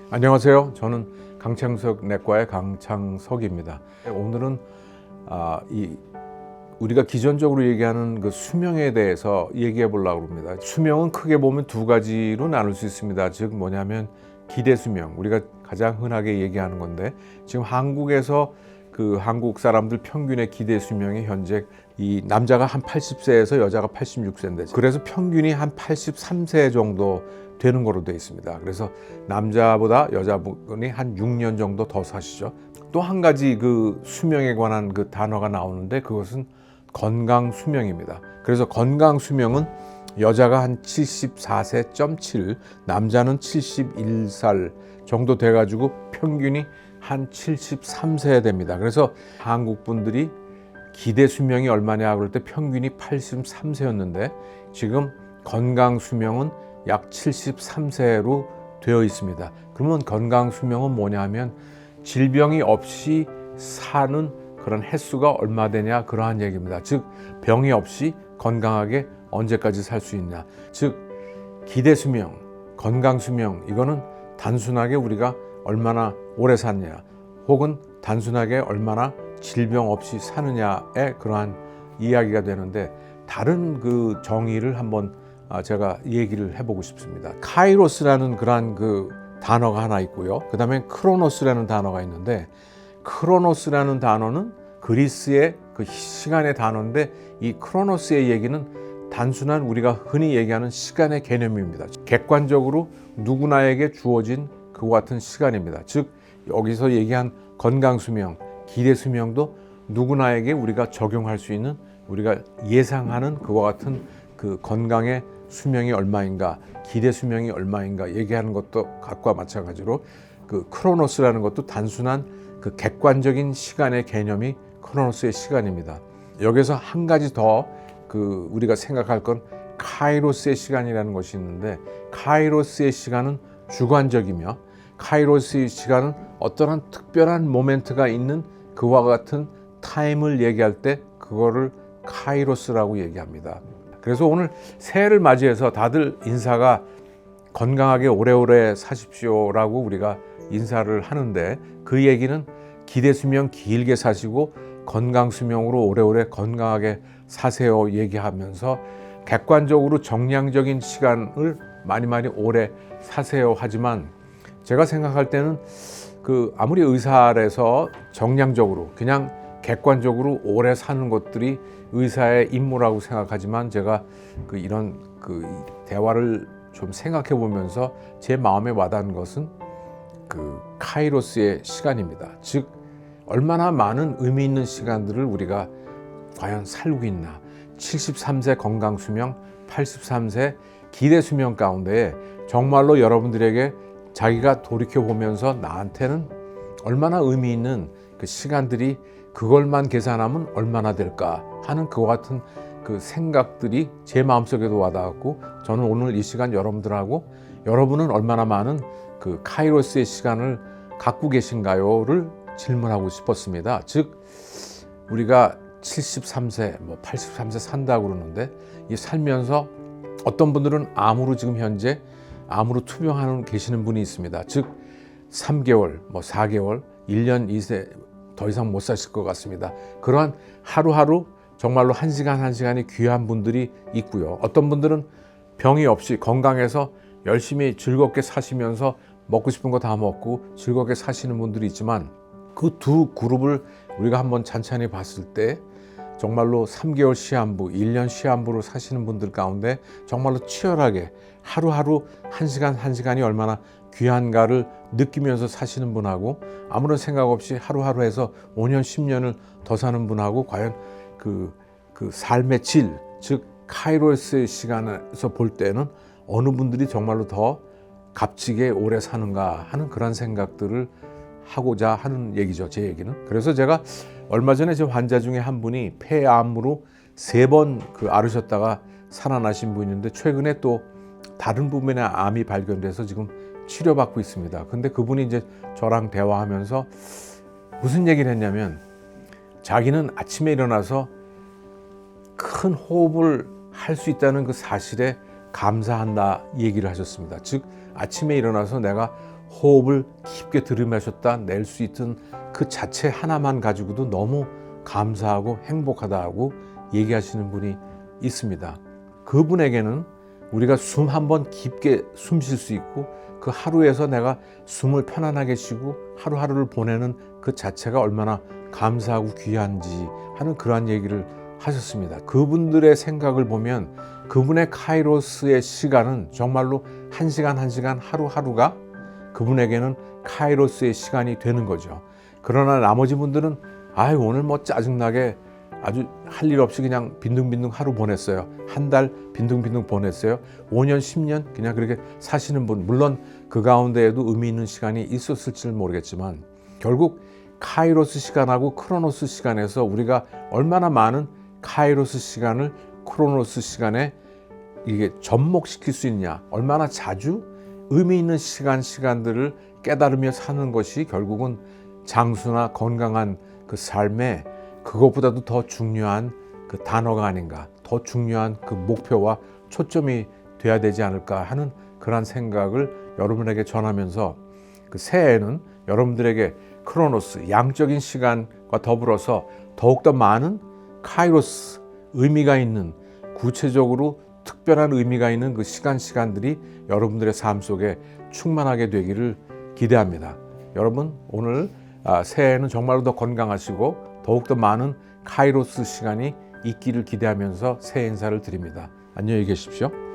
안녕하세요. 저는 강창석 내과의 강창석입니다. 오늘은 우리가 기존적으로 얘기하는 그 수명에 대해서 얘기해 보려고 합니다. 수명은 크게 보면 두 가지로 나눌 수 있습니다. 즉 뭐냐면 기대 수명, 우리가 가장 흔하게 얘기하는 건데, 지금 한국에서 그 한국 사람들 평균의 기대 수명이 현재 이 남자가 한 80세에서 여자가 86세인데, 그래서 평균이 한 83세 정도 되는 거로 되어 있습니다. 그래서 남자보다 여자분이 한 6년 정도 더 사시죠. 또 한 가지 그 수명에 관한 그 단어가 나오는데, 그것은 건강 수명입니다. 그래서 건강 수명은 여자가 한 74세.7, 남자는 71살 정도 돼가지고 평균이 한 73세 됩니다. 그래서 한국 분들이 기대 수명이 얼마냐 그럴 때 평균이 83세였는데 지금 건강 수명은 약 73세로 되어 있습니다. 그러면 건강 수명은 뭐냐면 질병이 없이 사는 그런 횟수가 얼마 되냐, 그러한 얘기입니다. 즉 병이 없이 건강하게 언제까지 살 수 있냐. 즉 기대 수명, 건강 수명, 이거는 단순하게 우리가 얼마나 오래 샀냐, 혹은 단순하게 얼마나 질병 없이 사느냐의 그러한 이야기가 되는데, 다른 그 정의를 한번 제가 얘기를 해보고 싶습니다. 카이로스라는 그러한 그 단어가 하나 있고요. 그 다음에 크로노스라는 단어가 있는데, 크로노스라는 단어는 그리스의 그 시간의 단어인데, 이 크로노스의 얘기는 단순한 우리가 흔히 얘기하는 시간의 개념입니다. 객관적으로 누구나에게 주어진 그와 같은 시간입니다. 즉 여기서 얘기한 건강 수명, 기대 수명도 누구나에게 우리가 적용할 수 있는, 우리가 예상하는 그와 같은 그 건강의 수명이 얼마인가, 기대 수명이 얼마인가 얘기하는 것도 같과 마찬가지로 그 크로노스라는 것도 단순한 그 객관적인 시간의 개념이 크로노스의 시간입니다. 여기서 한 가지 더 그 우리가 생각할 건 카이로스의 시간이라는 것이 있는데, 카이로스의 시간은 주관적이며 카이로스의 시간은 어떠한 특별한 모멘트가 있는 그와 같은 타임을 얘기할 때 그거를 카이로스라고 얘기합니다. 그래서 오늘 새해를 맞이해서 다들 인사가 건강하게 오래오래 사십시오라고 우리가 인사를 하는데, 그 얘기는 기대 수명 길게 사시고 건강 수명으로 오래오래 건강하게 사세요 얘기하면서 객관적으로 정량적인 시간을 많이 오래 사세요 하지만, 제가 생각할 때는 그 아무리 의사라서 정량적으로 그냥 객관적으로 오래 사는 것들이 의사의 임무라고 생각하지만, 제가 그 이런 그 대화를 좀 생각해 보면서 제 마음에 와닿은 것은 그 카이로스의 시간입니다. 즉 얼마나 많은 의미 있는 시간들을 우리가 과연 살고 있나. 73세 건강 수명, 83세 기대 수명 가운데 정말로 여러분들에게 자기가 돌이켜 보면서 나한테는 얼마나 의미 있는 그 시간들이, 그걸만 계산하면 얼마나 될까 하는 그와 같은 그 생각들이 제 마음속에도 와닿았고, 저는 오늘 이 시간 여러분들하고 여러분은 얼마나 많은 그 카이로스의 시간을 갖고 계신가요를 질문하고 싶었습니다. 즉 우리가 73세, 83세 산다고 그러는데, 이 살면서 어떤 분들은 암으로 지금 현재 암으로 투병하는 계시는 분이 있습니다. 즉 3개월, 4개월, 1년, 2세 더 이상 못 사실 것 같습니다. 그러한 하루하루 정말로 한 시간 한 시간이 귀한 분들이 있고요. 어떤 분들은 병이 없이 건강해서 열심히 즐겁게 사시면서 먹고 싶은 거 다 먹고 즐겁게 사시는 분들이 있지만, 그 두 그룹을 우리가 한번 찬찬히 봤을 때 정말로 3개월 시한부, 1년 시한부로 사시는 분들 가운데 정말로 치열하게 하루하루 한 시간 한 시간이 얼마나 귀한가를 느끼면서 사시는 분하고, 아무런 생각 없이 하루하루 해서 5년 10년을 더 사는 분하고, 과연 그 삶의 질, 즉 카이로스의 시간에서 볼 때는 어느 분들이 정말로 더 값지게 오래 사는가 하는 그런 생각들을 하고자 하는 얘기죠, 제 얘기는. 그래서 제가 얼마 전에 제 환자 중에 한 분이 폐암으로 3번 그 앓으셨다가 살아나신 분인데, 최근에 또 다른 부분의 암이 발견돼서 지금 치료받고 있습니다. 근데 그분이 이제 저랑 대화하면서 무슨 얘기를 했냐면, 자기는 아침에 일어나서 큰 호흡을 할 수 있다는 그 사실에 감사한다 얘기를 하셨습니다. 즉 아침에 일어나서 내가 호흡을 깊게 들이마셨다 낼 수 있던 그 자체 하나만 가지고도 너무 감사하고 행복하다고 얘기하시는 분이 있습니다. 그분에게는 우리가 숨 한 번 깊게 숨 쉴 수 있고 그 하루에서 내가 숨을 편안하게 쉬고 하루하루를 보내는 그 자체가 얼마나 감사하고 귀한지 하는 그러한 얘기를 하셨습니다. 그분들의 생각을 보면 그분의 카이로스의 시간은 정말로 한 시간 한 시간 하루하루가 그분에게는 카이로스의 시간이 되는 거죠. 그러나 나머지 분들은 아유 오늘 뭐 짜증나게 아주 할 일 없이 그냥 빈둥빈둥 하루 보냈어요. 한 달 빈둥빈둥 보냈어요. 5년, 10년 그냥 그렇게 사시는 분, 물론 그 가운데에도 의미 있는 시간이 있었을지는 모르겠지만 결국 카이로스 시간하고 크로노스 시간에서 우리가 얼마나 많은 카이로스 시간을 크로노스 시간에 이게 접목시킬 수 있냐, 얼마나 자주 의미 있는 시간들을 깨달으며 사는 것이 결국은 장수나 건강한 그 삶에 그것보다도 더 중요한 그 단어가 아닌가, 더 중요한 그 목표와 초점이 돼야 되지 않을까 하는 그런 생각을 여러분에게 전하면서 그 새해에는 여러분들에게 크로노스, 양적인 시간과 더불어서 더욱더 많은 카이로스, 의미가 있는 구체적으로 특별한 의미가 있는 그 시간들이 여러분들의 삶 속에 충만하게 되기를 기대합니다. 여러분 오늘 새해에는 정말로 더 건강하시고 더욱더 많은 카이로스 시간이 있기를 기대하면서 새해 인사를 드립니다. 안녕히 계십시오.